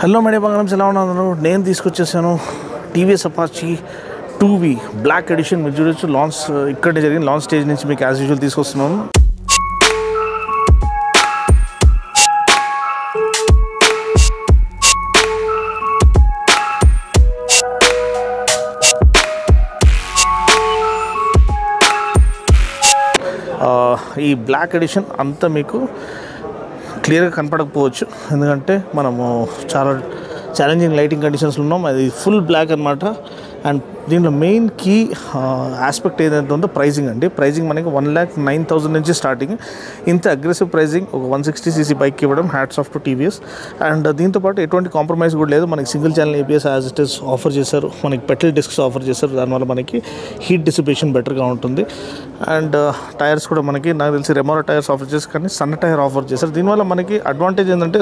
Hello madam బంగారం ఎలా ఉన్నారు? నేను తీసుకొచ్చేసాను TVS Apache 2V black edition. మీరు చూడొచ్చు లాంచ్ ఇక్కడే జరిగింది. లాంచ్ స్టేజ్ నుంచి మీకు యాజ్ యూజువల్ తీసుకొస్తున్నాను. ఈ బ్లాక్ ఎడిషన్ అంతా మీకు క్లియర్గా కనపడకపోవచ్చు, ఎందుకంటే మనము చాలా ఛాలెంజింగ్ లైటింగ్ కండిషన్స్లో ఉన్నాం. అది ఫుల్ బ్లాక్ అనమాట. అండ్ దీంట్లో మెయిన్ కీ ఆస్పెక్ట్ ఏదైతే ఉందో ప్రైజింగ్ అండి. ప్రైజింగ్ మనకి 1,09,000 నుంచి స్టార్టింగ్. ఇంత అగ్రెసివ్ ప్రైజింగ్ ఒక 160cc బైక్ ఇవ్వడం hats off to TVS. And దీంతోపాటు ఎటువంటి కాంప్రమైజ్ కూడా లేదు. మనకి single channel ABS as it is offer చేశారు. మనకి పెట్రోల్ డిస్క్స్ ఆఫర్ చేశారు. దానివల్ల మనకి హీట్ డిసిపేషన్ బెటర్గా ఉంటుంది. అండ్ టైర్స్ కూడా మనకి నాకు తెలిసి రెమోరా టైర్స్ ఆఫర్ చేశారు, కానీ సన్న టైర్ ఆఫర్ చేశారు. దీనివల్ల మనకి అడ్వాంటేజ్ ఏంటంటే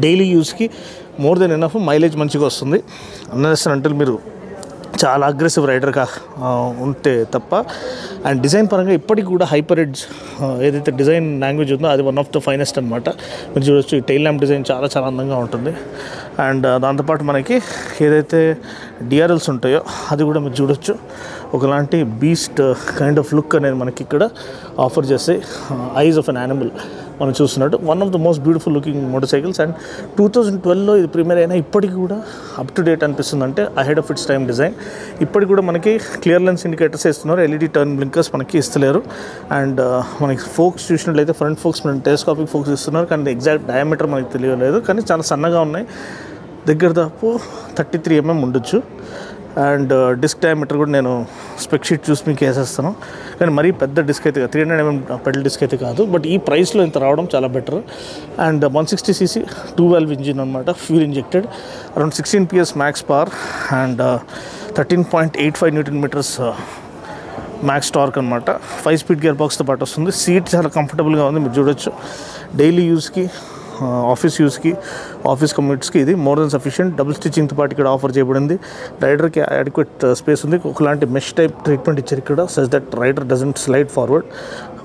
డైలీ యూస్కి మోర్ దెన్ ఎనఫ్ మైలేజ్ మంచిగా వస్తుంది. అన్నెస్ అంటే మీరు చాలా అగ్రెసివ్ రైడర్గా ఉంటే తప్ప. అండ్ డిజైన్ పరంగా ఇప్పటికి కూడా హైపర్ ఎడ్జ్ ఏదైతే డిజైన్ లాంగ్వేజ్ ఉందో అది వన్ ఆఫ్ ద ఫైనెస్ట్ అనమాట. మీరు చూడొచ్చు ఈ టైల్ ల్యాంప్ డిజైన్ చాలా చాలా అందంగా ఉంటుంది. అండ్ దాంతోపాటు మనకి ఏదైతే DRLs ఉంటాయో అది కూడా మీరు చూడొచ్చు. ఒకలాంటి బీస్ట్ కైండ్ ఆఫ్ లుక్ అనేది మనకి ఇక్కడ ఆఫర్ చేస్తే ఐజ్ ఆఫ్ అన్ యానిమల్ మనం చూస్తున్నట్టు one of the most beautiful looking motorcycles. And 2012లో ఇది ప్రీమియర్ అయినా ఇప్పటికి కూడా అప్ టు డేట్ అనిపిస్తుంది. అంటే ahead of it's time design. ఇప్పటికి కూడా మనకి క్లియర్ లెన్స్ ఇండికేటర్స్ ఇస్తున్నారు, LED టర్న్ బ్లింకర్స్ మనకి ఇస్తలేరు. అండ్ మనకి ఫోక్స్ చూసినట్లయితే ఫ్రంట్ ఫోక్స్ మనం టెలిస్కోపిక్ ఫోక్స్ ఇస్తున్నారు, కానీ ఎగ్జాక్ట్ డయామీటర్ మనకి తెలియలేదు, కానీ చాలా సన్నగా ఉన్నాయి. దగ్గర దాపు 33 mm ఉండొచ్చు. అండ్ డిస్క్ డయామీటర్ కూడా నేను స్పెక్ షీట్ చూసి మీకు వేసేస్తాను, కానీ మరీ పెద్ద డిస్క్ అయితే 300 mm పెడల్ డిస్క్ అయితే కాదు. బట్ ఈ ప్రైస్లో ఇంత రావడం చాలా better. And 160cc 2 valve engine అనమాట, fuel injected, around 16 PS max power and 13.85 Nm max torque అనమాట. 5 speed గేర్ బాక్స్తో పాటు వస్తుంది. సీట్ చాలా కంఫర్టబుల్గా ఉంది, మీరు చూడొచ్చు. డైలీ యూస్కి, ఆఫీస్ యూస్కి, ఆఫీస్ కమ్యూట్స్కి ఇది మోర్ దెన్ సఫిషియంట్. డబుల్ స్టిచ్చింగ్తో పాటు ఇక్కడ ఆఫర్ చేయబడింది. రైడర్కి అడిక్వేట్ స్పేస్ ఉంది. ఒకలాంటి మెష్ టైప్ ట్రీట్మెంట్ ఇచ్చారు ఇక్కడ, such that rider doesn't slide forward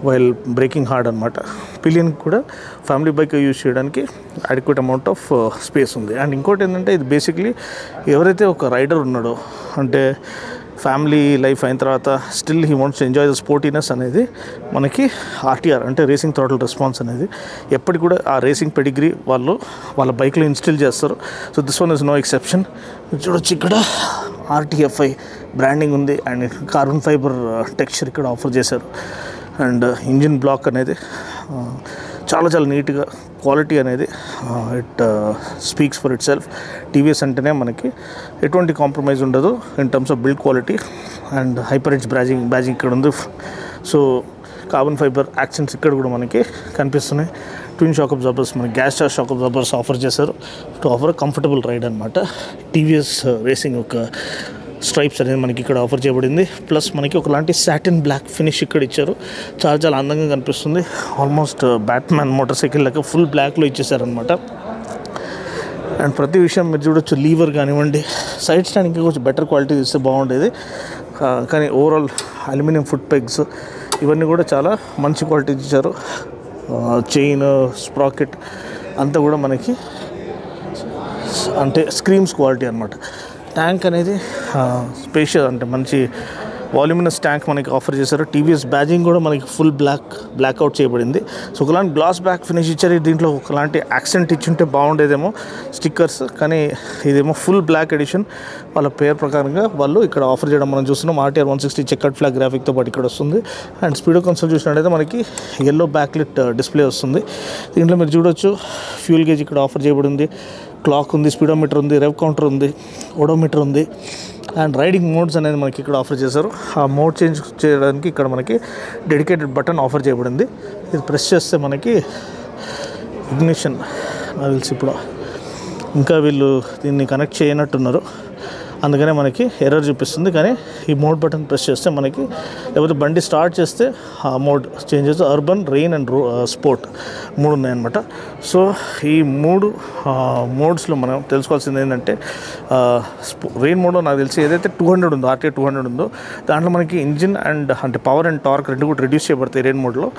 while braking hard అనమాట. పిలియన్ కూడా ఫ్యామిలీ బైక్ యూజ్ చేయడానికి అడిక్వేట్ అమౌంట్ ఆఫ్ స్పేస్ ఉంది. అండ్ ఇంకోటి ఏంటంటే ఇది బేసిక్లీ ఎవరైతే ఒక రైడర్ ఉన్నాడో, అంటే ఫ్యామిలీ లైఫ్ అయిన తర్వాత still he wants to enjoy the sportiness అనేది మనకి RTR అంటే రేసింగ్ థ్రాటిల్ రెస్పాన్స్ అనేది ఎప్పటికి కూడా ఆ రేసింగ్ పెడిగ్రీ వాళ్ళ బైక్లో ఇన్స్టిల్ చేస్తారు. So this one is no exception. చూడొచ్చు ఇక్కడ RTFI బ్రాండింగ్ ఉంది అండ్ కార్బన్ ఫైబర్ టెక్స్చర్ ఇక్కడ ఆఫర్ చేశారు. అండ్ ఇంజిన్ బ్లాక్ అనేది చాలా చాలా నీట్గా, క్వాలిటీ అనేది it speaks for itself. TVS అంటేనే మనకి ఎటువంటి కాంప్రమైజ్ ఉండదు in terms of build quality. And hyper edge badging ఇక్కడ ఉంది. సో కార్బన్ ఫైబర్ యాక్సెంట్స్ ఇక్కడ కూడా మనకి కనిపిస్తున్నాయి. ట్విన్ షాక్ అబ్జార్బర్స్, మనకి gas charge shock absorbers offer చేశారు టు ఆఫర్ కంఫర్టబుల్ రైడ్ అనమాట. టీవీఎస్ రేసింగ్ ఒక స్ట్రైప్స్ అనేది మనకి ఇక్కడ ఆఫర్ చేయబడింది. ప్లస్ మనకి ఒకలాంటి సాటిన్ బ్లాక్ ఫినిష్ ఇక్కడ ఇచ్చారు. చాలా చాలా అందంగా కనిపిస్తుంది. ఆల్మోస్ట్ బ్యాట్మ్యాన్ మోటార్ సైకిల్ లెక్క ఫుల్ బ్లాక్లో ఇచ్చేసారనమాట. అండ్ ప్రతి విషయం మీరు చూడొచ్చు. లీవర్ కానివ్వండి, సైడ్ స్టాండ్ ఇంకా కొంచెం బెటర్ క్వాలిటీ ఇస్తే బాగుండేది, కానీ ఓవరాల్ అల్యూమినియం ఫుట్ పెగ్స్ ఇవన్నీ కూడా చాలా మంచి క్వాలిటీ ఇచ్చారు. చైన్, స్ప్రాకెట్ అంతా కూడా మనకి అంటే స్క్రీమ్స్ క్వాలిటీ అనమాట. ట్యాంక్ అనేది స్పేషియస్ అంటే మంచి వాల్యూమినస్ ట్యాంక్ మనకి ఆఫర్ చేశారు. టీవీఎస్ బ్యాజింగ్ కూడా మనకి ఫుల్ బ్లాక్అవుట్ చేయబడింది. సో ఒకలాంటి గ్లాస్ బ్యాక్ ఫినిష్ ఇచ్చారు. దీంట్లో ఒకలాంటి యాక్సెంట్ ఇచ్చుంటే బాగుండేదేమో స్టిక్కర్స్, కానీ ఇదేమో ఫుల్ బ్లాక్ ఎడిషన్. వాళ్ళ పేరు ప్రకారంగా వాళ్ళు ఇక్కడ ఆఫర్ చేయడం మనం చూస్తున్నాం. RTR 160 చెక్కర్డ్ ఫ్లాగ్ గ్రాఫిక్తో పాటు ఇక్కడ వస్తుంది. అండ్ స్పీడో కన్సోల్ చూసినట్టయితే మనకి ఎల్లో బ్యాక్లిట్ డిస్ప్లే వస్తుంది. దీంట్లో మీరు చూడొచ్చు ఫ్యూల్ గేజ్ ఇక్కడ ఆఫర్ చేయబడింది, క్లాక్ ఉంది, స్పీడోమీటర్ ఉంది, రెవ్ కౌంటర్ ఉంది, ఓడోమీటర్ ఉంది. అండ్ రైడింగ్ మోడ్స్ అనేది మనకి ఇక్కడ ఆఫర్ చేశారు. ఆ మోడ్ చేంజ్ చేయడానికి ఇక్కడ మనకి డెడికేటెడ్ బటన్ ఆఫర్ చేయబడింది. ఇది ప్రెస్ చేస్తే మనకి ఇగ్నిషన్ నాకు తెలిసి ఇప్పుడు ఇంకా వీళ్ళు దీన్ని కనెక్ట్ చేయనట్టున్నారు, అందుకనే మనకి ఎర్రర్ చూపిస్తుంది. కానీ ఈ మోడ్ బటన్ ప్రెస్ చేస్తే మనకి, లేకపోతే బండి స్టార్ట్ చేస్తే ఆ మోడ్ చేంజ్ చేస్తే అర్బన్, రెయిన్ అండ్ స్పోర్ట్ 3 ఉన్నాయన్నమాట. సో ఈ 3 మోడ్స్లో మనం తెలుసుకోవాల్సింది ఏంటంటే, రెయిన్ మోడ్లో నాకు తెలిసి ఏదైతే 200 ఉందో, RTR 200 ఉందో, దాంట్లో మనకి ఇంజిన్ అండ్ అంటే పవర్ అండ్ టార్క్ రెండు కూడా రిడ్యూస్ చేయబడతాయి రెయిన్ మోడ్లో,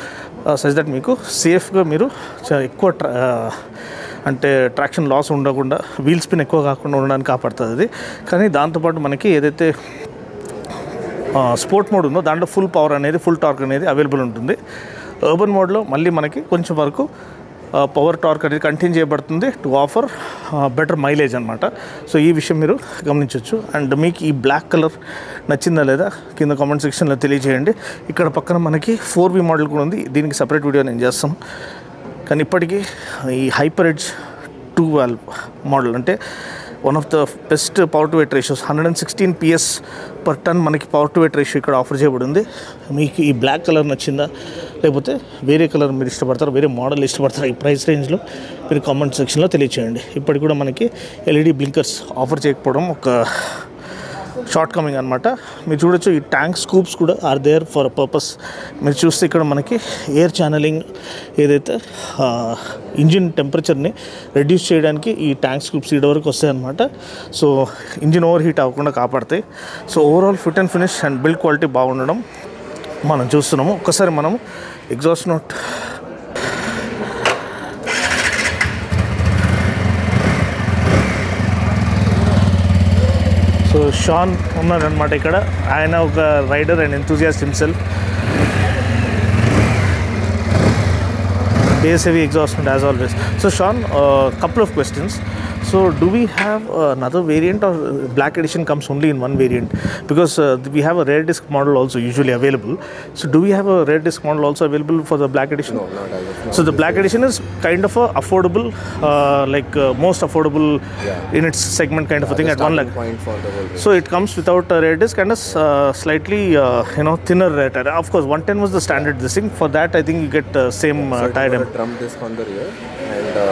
సచ్ దట్ మీకు సేఫ్గా మీరు ఎక్కువ అంటే ట్రాక్షన్ లాస్ ఉండకుండా వీల్ స్పిన్ ఎక్కువ కాకుండా ఉండడానికి కాపాడుతుంది అది. కానీ దాంతోపాటు మనకి ఏదైతే స్పోర్ట్ మోడ్ ఉందో దాంట్లో ఫుల్ పవర్ అనేది, ఫుల్ టార్క్ అనేది అవైలబుల్ ఉంటుంది. అర్బన్ మోడ్లో మళ్ళీ మనకి కొంచెం వరకు పవర్ టార్క్ అనేది కంటిన్యూ చేయబడుతుంది టు ఆఫర్ బెటర్ మైలేజ్ అనమాట. సో ఈ విషయం మీరు గమనించవచ్చు. అండ్ మీకు ఈ బ్లాక్ కలర్ నచ్చిందా లేదా కింద కామెంట్ సెక్షన్లో తెలియజేయండి. ఇక్కడ పక్కన మనకి 4V మోడల్ కూడా ఉంది, దీనికి సపరేట్ వీడియో నేను చేస్తాను. కానీ ఇప్పటికీ ఈ హైపర్ ఎడ్జ్ 2 valve మోడల్ అంటే one of the best power to weight ratios, 116 PS per ton మనకి పవర్ టు వెయిట్ రేషియో ఇక్కడ ఆఫర్ చేయబడింది. మీకు ఈ బ్లాక్ కలర్ నచ్చిందా లేకపోతే వేరే కలర్ మీరు ఇష్టపడతారు, వేరే మోడల్ ఇష్టపడతారు, ఈ ప్రైస్ రేంజ్లో మీరు కామెంట్ సెక్షన్లో తెలియచేయండి. ఇప్పటికి కూడా మనకి LED బ్లింకర్స్ ఆఫర్ చేయకపోవడం ఒక షార్ట్ కమింగ్ అనమాట. మీరు చూడొచ్చు ఈ ట్యాంక్ స్కూప్స్ కూడా ఆర్ దేర్ ఫర్ పర్పస్. మీరు చూస్తే ఇక్కడ మనకి ఎయిర్ ఛానలింగ్ ఏదైతే ఇంజిన్ టెంపరేచర్ని రెడ్యూస్ చేయడానికి ఈ ట్యాంక్ స్కూప్స్ ఇటు వరకు వస్తాయన్నమాట. సో ఇంజిన్ ఓవర్ హీట్ అవ్వకుండా కాపాడతాయి. So overall fit and finish and build quality బాగుండడం మనం చూస్తున్నాము. ఒక్కసారి మనం ఎగ్జాస్ట్ నోట్ సో షాన్ ఉన్నారనమాట ఇక్కడ. ఆయన ఒక rider and enthusiast himself. Base heavy exhaust as always. So Shaan, couple of questions. So do we have another variant, or black edition comes only in one variant? Because we have a rare disc model also usually available. So do we have a rare disc model also available for the black edition? No, not as of now. So the black edition is kind of a affordable, most affordable in its segment kind of a thing at 1 lakh. Point for the whole range. So it comes without a rear disc and a slightly thinner rear tire. Of course 110 was the standard this thing. For that I think you get same tire the drum disc on the rear and the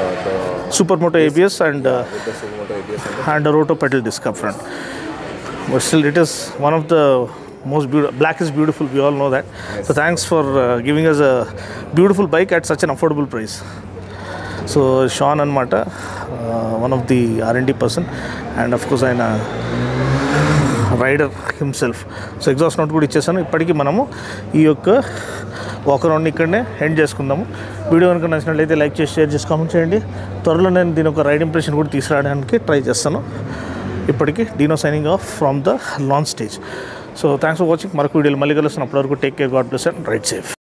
Supermoto ABS and with the Supermoto ABS and a roto pedal disc up front. But still it is one of the most beautiful. Black is beautiful, we all know that. Yes. So thanks for giving us a beautiful bike at such an affordable price. So Sean Anmata, one of the R&D person, and of course ఆయన rider himself. So exhaust note కూడా ఇచ్చేసాను. ఇప్పటికీ మనము ఈ యొక్క walk around ఇక్కడనే end చేసుకుందాము. Video కనుక నచ్చినట్లయితే లైక్ చేసి, షేర్ చేసి, కామెంట్ చేయండి. త్వరలో నేను దీని ఒక రైడ్ ఇంప్రెషన్ కూడా తీసుకురావడానికి ట్రై చేస్తాను. ఇప్పటికీ Dino signing off from the launch stage. So thanks for watching. మరొక వీడియోలో మళ్ళీ కలుస్తాను. అప్పటివరకు take care, God bless and ride safe.